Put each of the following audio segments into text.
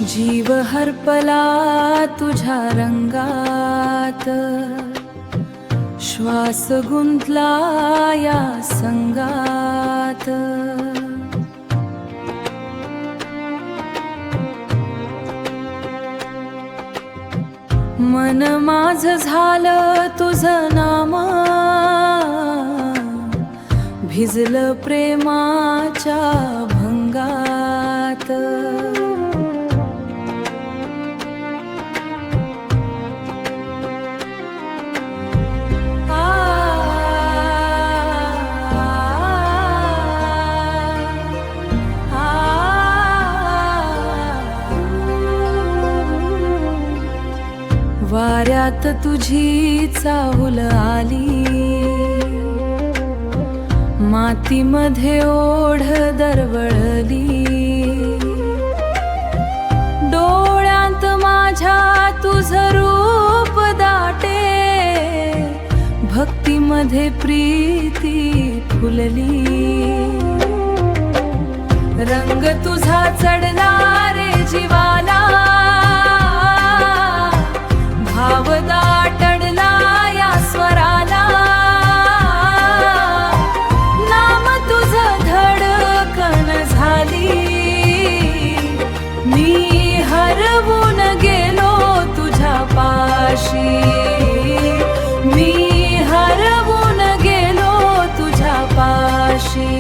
जीव हरपला तुझ्या रंगात, श्वास गुंतला या संगात. मन माझ झालं तुझं नाम, भिजलं प्रेमाच्या भंगात. वाऱ्यात तुझी चाहुल आली, मातीमध्ये ओढ दरवळली. डोळ्यात माझ्या तुझं रूप दाटे, भक्तीमध्ये प्रीती फुलली. रंग तुझा चढला रे जीवाला, भाव दाटला या स्वराला. नाम तुझं धडकन झाली, मी हरवून गेलो तुझ्या पाशी. मी हरवून गेलो तुझ्या पाशी.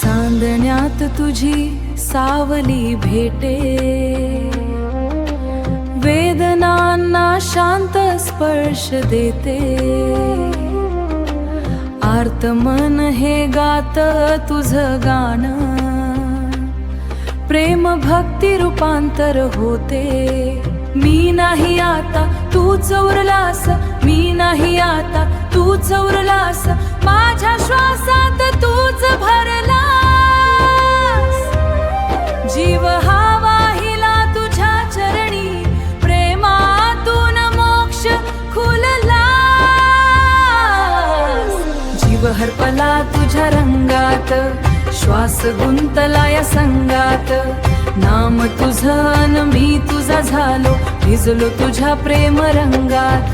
चांदण्यात तुझी सावली भेटे, वेदनांना शांत स्पर्श देते. आर्त मन हे गात तुझं गाणं, प्रेम भक्ती रूपांतर होते. मी नाही आता तूच उरलास, मी नाही आता तूच उरलास. माझ्या श्वासात तूच भरलास. जीव हा वाहिला तुझ्या चरणी, प्रेमातून मोक्ष खुलला. जीव हरपला तुझ्या रंगात, श्वास गुंतला या संगात. नाम तुझं न मी तुझा झालो, भिजलो तुझ्या प्रेम रंगात.